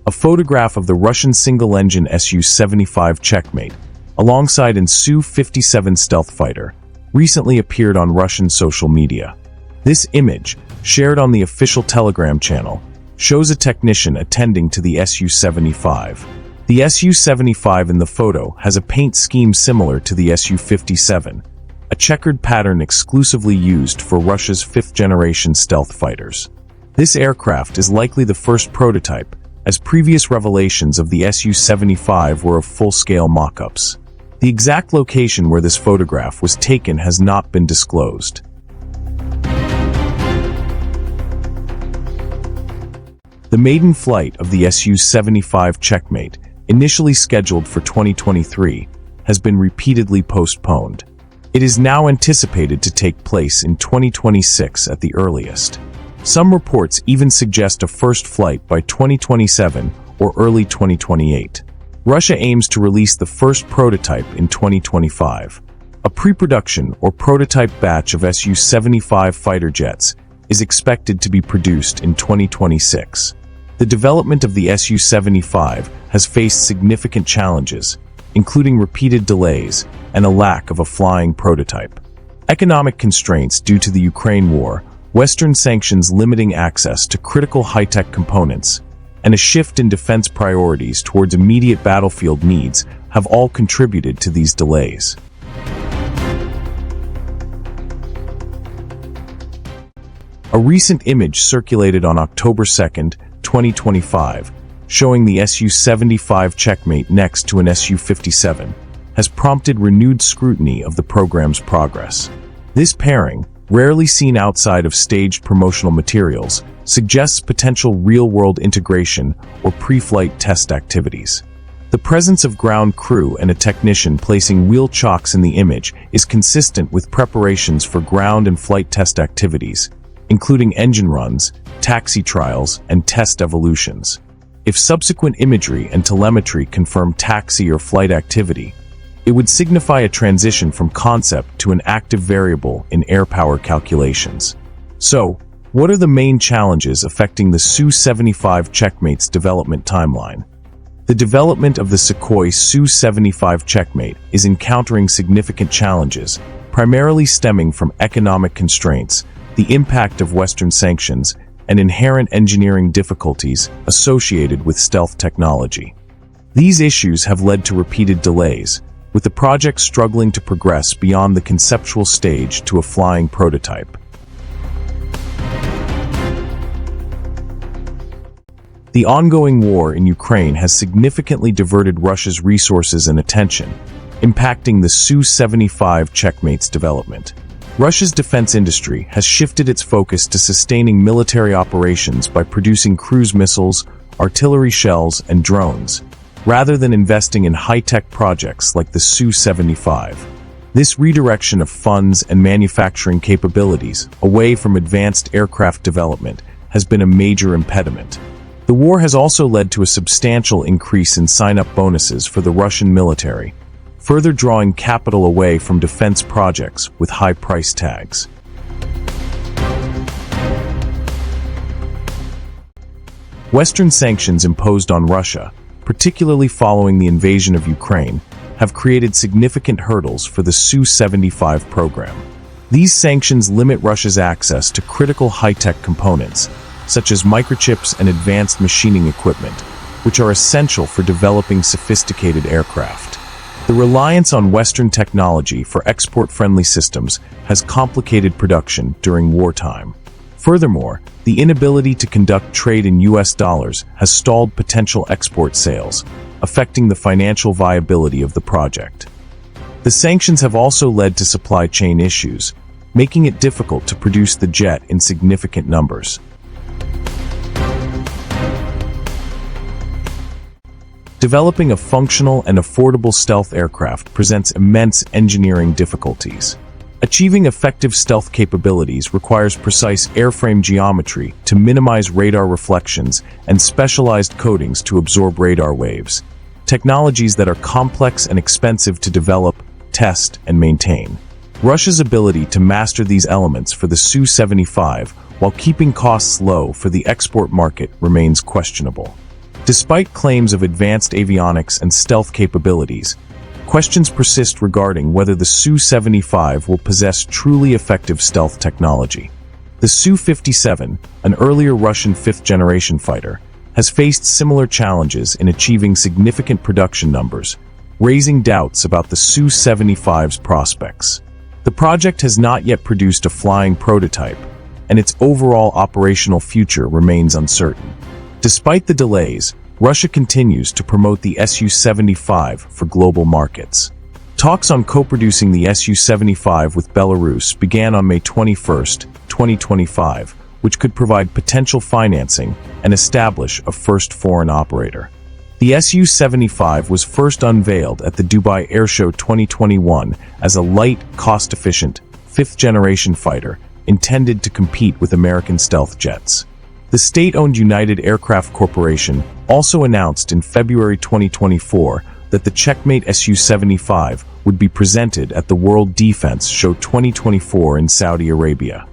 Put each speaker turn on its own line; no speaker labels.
A photograph of the Russian single-engine Su-75 Checkmate, alongside an Su-57 stealth fighter, recently appeared on Russian social media. This image, shared on the official Telegram channel, shows a technician attending to the Su-75. The Su-75 in the photo has a paint scheme similar to the Su-57, a checkered pattern exclusively used for Russia's fifth-generation stealth fighters. This aircraft is likely the first prototype, as previous revelations of the Su-75 were of full-scale mock-ups. The exact location where this photograph was taken has not been disclosed. The maiden flight of the Su-75 Checkmate, initially scheduled for 2023, has been repeatedly postponed. It is now anticipated to take place in 2026 at the earliest. Some reports even suggest a first flight by 2027 or early 2028. Russia aims to release the first prototype in 2025. A pre-production or prototype batch of Su-75 fighter jets is expected to be produced in 2026. The development of the Su-75 has faced significant challenges, including repeated delays and a lack of a flying prototype. Economic constraints due to the Ukraine war, Western sanctions limiting access to critical high-tech components, and a shift in defense priorities towards immediate battlefield needs have all contributed to these delays. A recent image circulated on October 2, 2025, showing the Su-75 Checkmate next to an Su-57, has prompted renewed scrutiny of the program's progress. This pairing, rarely seen outside of staged promotional materials, suggests potential real-world integration or pre-flight test activities. The presence of ground crew and a technician placing wheel chocks in the image is consistent with preparations for ground and flight test activities, including engine runs, taxi trials, and test evolutions. If subsequent imagery and telemetry confirm taxi or flight activity, it would signify a transition from concept to an active variable in air power calculations. So, what are the main challenges affecting the Su-75 Checkmate's development timeline? The development of the Sukhoi Su-75 Checkmate is encountering significant challenges, primarily stemming from economic constraints, the impact of Western sanctions, and inherent engineering difficulties associated with stealth technology. These issues have led to repeated delays, with the project struggling to progress beyond the conceptual stage to a flying prototype. The ongoing war in Ukraine has significantly diverted Russia's resources and attention, impacting the Su-75 Checkmate's development. Russia's defense industry has shifted its focus to sustaining military operations by producing cruise missiles, artillery shells, and drones, rather than investing in high-tech projects like the Su-75. This redirection of funds and manufacturing capabilities away from advanced aircraft development has been a major impediment. The war has also led to a substantial increase in sign-up bonuses for the Russian military, further drawing capital away from defense projects with high price tags. Western sanctions imposed on Russia, particularly following the invasion of Ukraine, have created significant hurdles for the Su-75 program. These sanctions limit Russia's access to critical high-tech components, such as microchips and advanced machining equipment, which are essential for developing sophisticated aircraft. The reliance on Western technology for export-friendly systems has complicated production during wartime. Furthermore, the inability to conduct trade in US dollars has stalled potential export sales, affecting the financial viability of the project. The sanctions have also led to supply chain issues, making it difficult to produce the jet in significant numbers. Developing a functional and affordable stealth aircraft presents immense engineering difficulties. Achieving effective stealth capabilities requires precise airframe geometry to minimize radar reflections and specialized coatings to absorb radar waves, technologies that are complex and expensive to develop, test, and maintain. Russia's ability to master these elements for the Su-75 while keeping costs low for the export market remains questionable. Despite claims of advanced avionics and stealth capabilities, questions persist regarding whether the Su-75 will possess truly effective stealth technology. The Su-57, an earlier Russian fifth-generation fighter, has faced similar challenges in achieving significant production numbers, raising doubts about the Su-75's prospects. The project has not yet produced a flying prototype, and its overall operational future remains uncertain. Despite the delays, Russia continues to promote the Su-75 for global markets. Talks on co-producing the Su-75 with Belarus began on May 21, 2025, which could provide potential financing and establish a first foreign operator. The Su-75 was first unveiled at the Dubai Airshow 2021 as a light, cost-efficient, fifth-generation fighter intended to compete with American stealth jets. The state-owned United Aircraft Corporation also announced in February 2024 that the Checkmate Su-75 would be presented at the World Defense Show 2024 in Saudi Arabia.